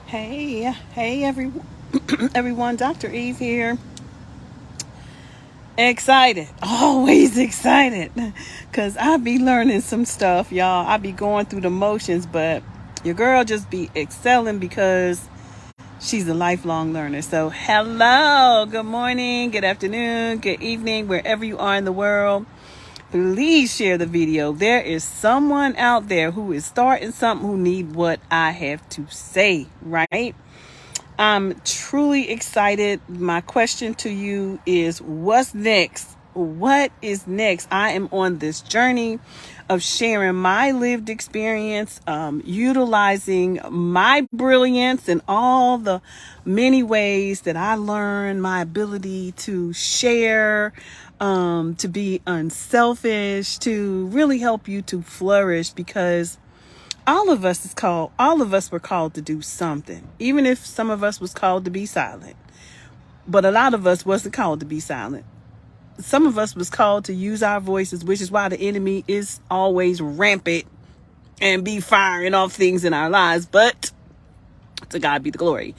Hey, everyone, everyone. Dr. Eve here. Excited, always excited, cause I be learning some stuff, y'all. I be going through the motions, but your girl just be excelling because she's a lifelong learner. So, hello, good morning, good afternoon, good evening, wherever you are in the world. Please share the video. There is someone out there who is starting something who need what I have to say, right? I'm truly excited. My question to you is, what's next? What is next? I am on this journey of sharing my lived experience, utilizing my brilliance and all the many ways that I learn my ability to share, to be unselfish, to really help you to flourish, because all of us were called to do something, even if some of us was called to be silent, but a lot of us wasn't called to be silent. Some of us was called to use our voices, which is why the enemy is always rampant and be firing off things in our lives. But to God be the glory.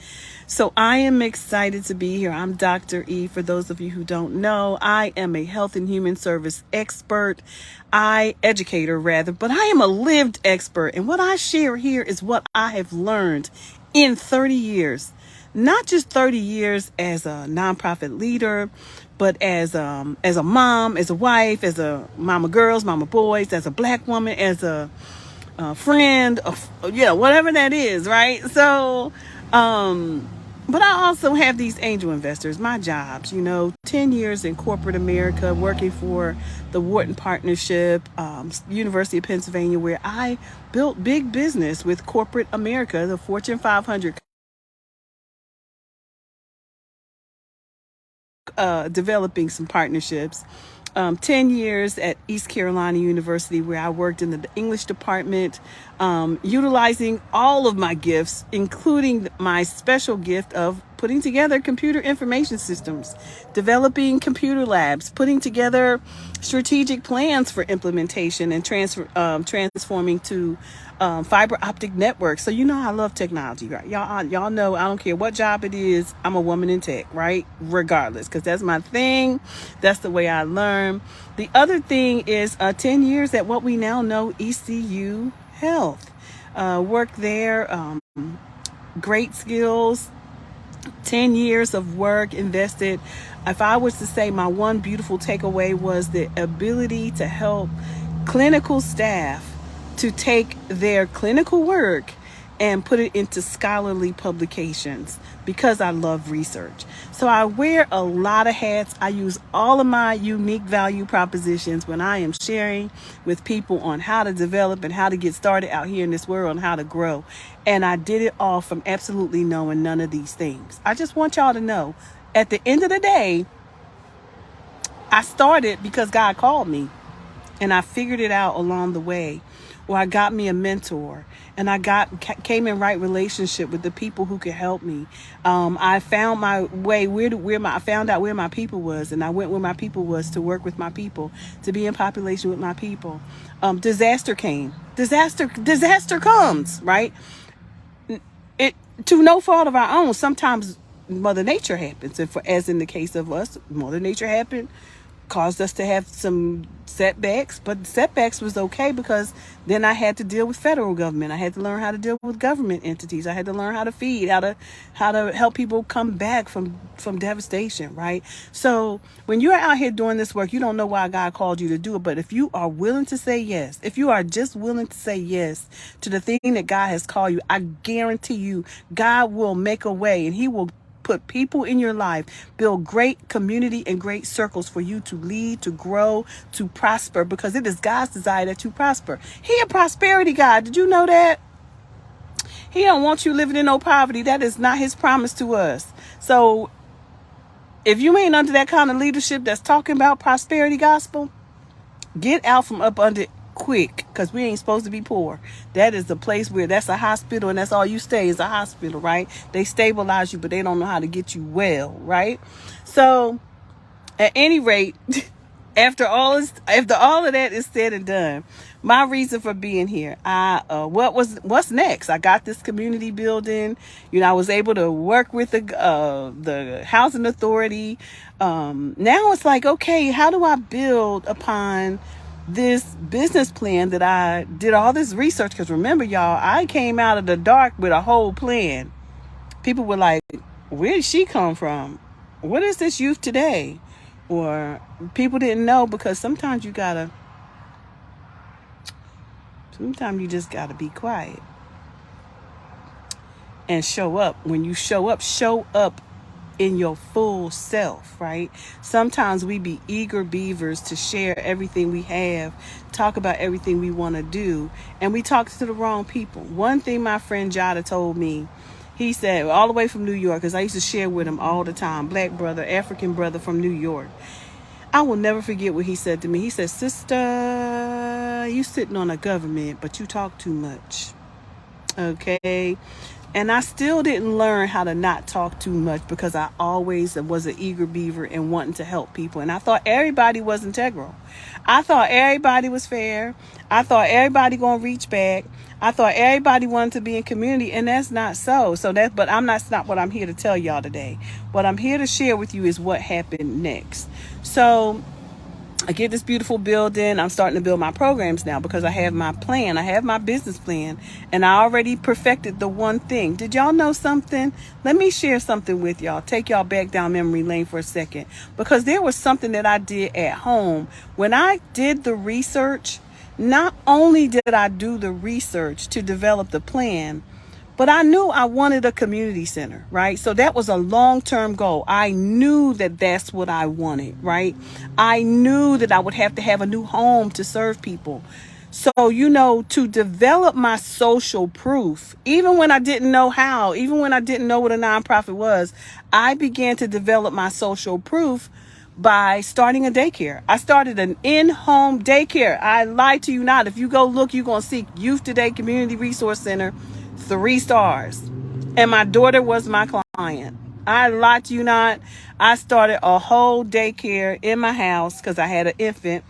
So I am excited to be here. I'm Dr. E. For those of you who don't know, I am a health and human service expert. Educator rather, but I am a lived expert. And what I share here is what I have learned in 30 years. Not just 30 years as a nonprofit leader, but as a mom, as a wife, as a mama girls, mama boys, as a black woman, as a friend, whatever that is, right? So, but I also have these angel investors, my jobs, 10 years in corporate America, working for the Wharton Partnership, University of Pennsylvania, where I built big business with corporate America, the Fortune 500, developing some partnerships. 10 years at East Carolina University, where I worked in the English department, utilizing all of my gifts, including my special gift of putting together computer information systems, developing computer labs, putting together strategic plans for implementation and transforming to fiber optic networks. So I love technology, right? Y'all know I don't care what job it is. I'm a woman in tech, right? Regardless, because that's my thing. That's the way I learn. The other thing is 10 years at what we now know ECU Health. Worked there. Great skills. 10 years of work invested. If I was to say my one beautiful takeaway was the ability to help clinical staff to take their clinical work and put it into scholarly publications, because I love research. So I wear a lot of hats. I use all of my unique value propositions when I am sharing with people on how to develop and how to get started out here in this world and how to grow. And I did it all from absolutely knowing none of these things. I just want y'all to know, at the end of the day, I started because God called me, and I figured it out along the way. Or I got me a mentor, and I came in right relationship with the people who could help me. I found my way I found out where my people was, and I went where my people was to work with my people, to be in population with my people. Disaster came. Disaster comes, right? It to no fault of our own. Sometimes Mother Nature happens, and as in the case of us, Mother Nature happened, caused us to have some setbacks, but setbacks was okay, because then I had to deal with federal government. I had to learn how to deal with government entities. I had to learn how to feed, how to help people come back from devastation, right? So when you're out here doing this work, you don't know why God called you to do it, but if you are willing to say yes, if you are just willing to say yes to the thing that God has called you, I guarantee you God will make a way, and he will put people in your life, build great community and great circles for you to lead, to grow, to prosper, because it is God's desire that you prosper. He a prosperity God. Did you know that? He don't want you living in no poverty. That is not his promise to us. So if you ain't under that kind of leadership that's talking about prosperity gospel, get out from up under it quick, because we ain't supposed to be poor. That is the place where that's a hospital, and that's all you stay is a hospital, right? They stabilize you, but they don't know how to get you well, right? So at any rate, after all of that is said and done, my reason for being here, what's next? I got this community building. I was able to work with the housing authority. Now it's like, okay, how do I build upon this business plan that I did all this research? Because remember, y'all, I came out of the dark with a whole plan. People were like, where did she come from? What is this youth today? Or people didn't know, because sometimes you just gotta be quiet and show up. When you show up in your full self, right? Sometimes we be eager beavers to share everything we have, talk about everything we want to do, and we talk to the wrong people. One thing my friend Jada told me, he said, all the way from New York, because I used to share with him all the time, black brother, African brother from New York. I will never forget what he said to me. He said, sister, you sitting on a government, but you talk too much. Okay. And I still didn't learn how to not talk too much, because I always was an eager beaver and wanting to help people. And I thought everybody was integral. I thought everybody was fair. I thought everybody going to reach back. I thought everybody wanted to be in community, and that's not so. But that's not what I'm here to tell y'all today. What I'm here to share with you is what happened next. So I get this beautiful building. I'm starting to build my programs now, because I have my plan. I have my business plan, and I already perfected the one thing. Did y'all know something? Let me share something with y'all. Take y'all back down memory lane for a second, because there was something that I did at home. When I did the research, not only did I do the research to develop the plan, but I knew I wanted a community center, right? So that was a long-term goal. I knew that that's what I wanted, right? I knew that I would have to have a new home to serve people. So, to develop my social proof, even when I didn't know how, even when I didn't know what a nonprofit was, I began to develop my social proof by starting a daycare. I started an in-home daycare. I lie to you not. If you go look, you're going to see Youth Today Community Resource Center, 3 stars. And my daughter was my client. I lie to you not. I started a whole daycare in my house because I had an infant,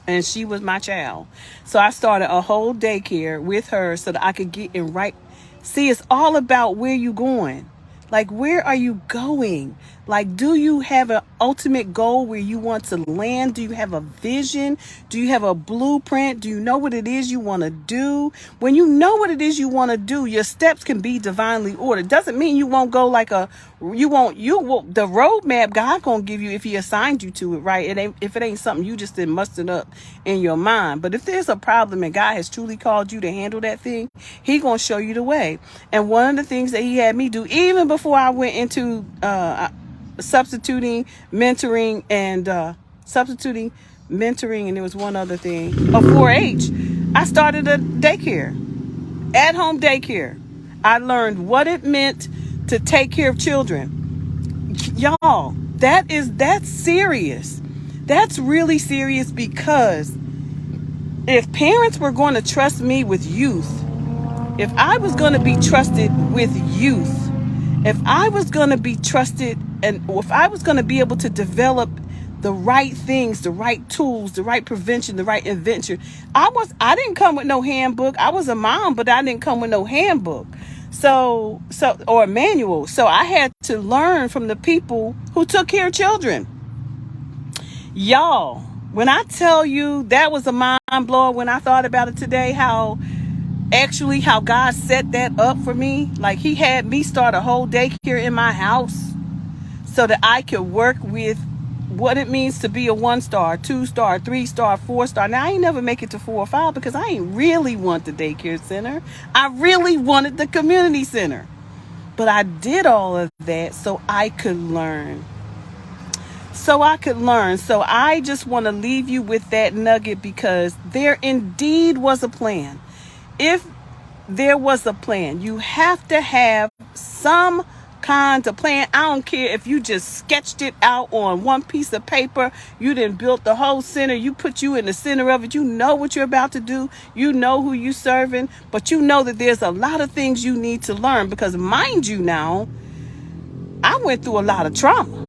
and she was my child. So I started a whole daycare with her so that I could get in right. See, it's all about where you going. Like, where are you going? Like, do you have an ultimate goal where you want to land? Do you have a vision? Do you have a blueprint? Do you know what it is you want to do? When you know what it is you want to do, your steps can be divinely ordered. Doesn't mean you won't go like the roadmap God gonna give you if he assigned you to it, right? If it ain't something you just didn't muster up in your mind. But if there's a problem and God has truly called you to handle that thing, he gonna show you the way. And one of the things that he had me do, even before I went into substituting, mentoring, and and there was one other thing, 4-H, I started a daycare, at-home daycare. I learned what it meant to take care of children. Y'all, that's serious. That's really serious, because if parents were going to trust me with youth, if I was going to be trusted with youth, if I was going to be trusted, and if I was going to be able to develop the right things, the right tools, the right prevention, the right invention, I didn't come with no handbook. I was a mom, but I didn't come with no handbook. Or a manual. So I had to learn from the people who took care of children. Y'all, when I tell you that was a mind blower when I thought about it today, how God set that up for me. Like, he had me start a whole daycare in my house so that I could work with what it means to be a 1-star, 2-star, 3-star, 4-star. Now, I ain't never make it to 4 or 5 because I ain't really want the daycare center. I really wanted the community center. But I did all of that so I could learn. So I just want to leave you with that nugget, because there indeed was a plan. If there was a plan, you have to have some kind of plan. I don't care if you just sketched it out on one piece of paper. You didn't build the whole center. You put you in the center of it. You know what you're about to do. You know who you're serving. But you know that there's a lot of things you need to learn, because mind you now, I went through a lot of trauma.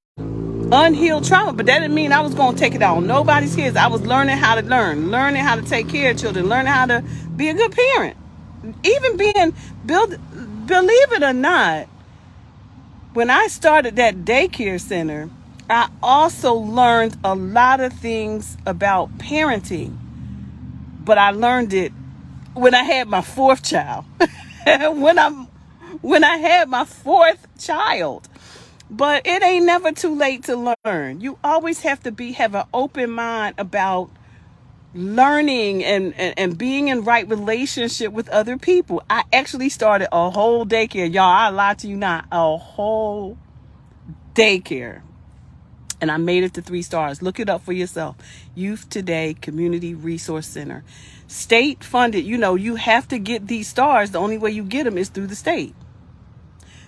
unhealed trauma, but that didn't mean I was going to take it out on nobody's kids. I was learning how to learning how to take care of children, learning how to be a good parent. Even believe it or not, when I started that daycare center, I also learned a lot of things about parenting, but I learned it when I had my fourth child. when I had my fourth child. But it ain't never too late to learn. You always have to have an open mind about learning and being in right relationship with other people. I actually started a whole daycare. Y'all, I lie to you not. A whole daycare. And I made it to 3 stars. Look it up for yourself. Youth Today Community Resource Center. State funded. You know, you have to get these stars. The only way you get them is through the state.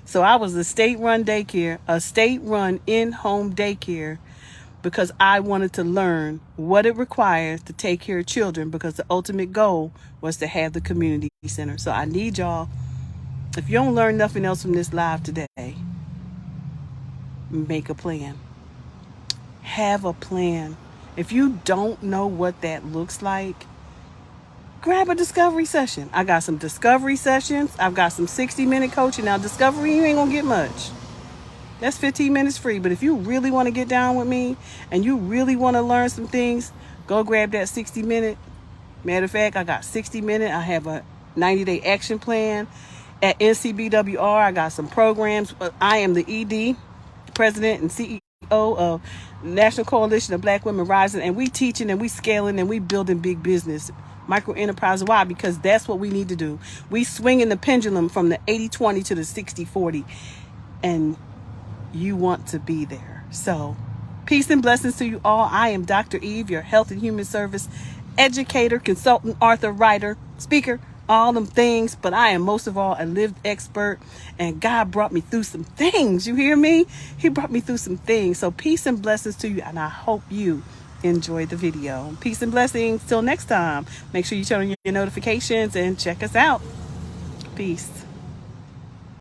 So I was a state-run daycare, a state-run in-home daycare, because I wanted to learn what it requires to take care of children, because the ultimate goal was to have the community center. So I need y'all, if you don't learn nothing else from this live today, make a plan. Have a plan. If you don't know what that looks like, grab a discovery session. I got some discovery sessions. I've got some 60-minute coaching. Now, discovery, you ain't gonna get much. That's 15 minutes free. But if you really want to get down with me and you really want to learn some things, go grab that 60-minute. Matter of fact, I got 60-minute. I have a 90-day action plan. At NCBWR, I got some programs. I am the ED, president and CEO of National Coalition of Black Women Rising, and we teaching and we scaling and we building big business, micro enterprise. Why? Because that's what we need to do. We swinging the pendulum from the 80-20 to the 60-40, and you want to be there. So peace and blessings to you all. I am Dr. Eve, your health and human service educator, consultant, author, writer, speaker, all them things, but I am most of all a lived expert, and God brought me through some things. You hear me? He brought me through some things. So peace and blessings to you, and I hope you enjoyed the video. Peace and blessings. Till next time, make sure you turn on your notifications and check us out. Peace.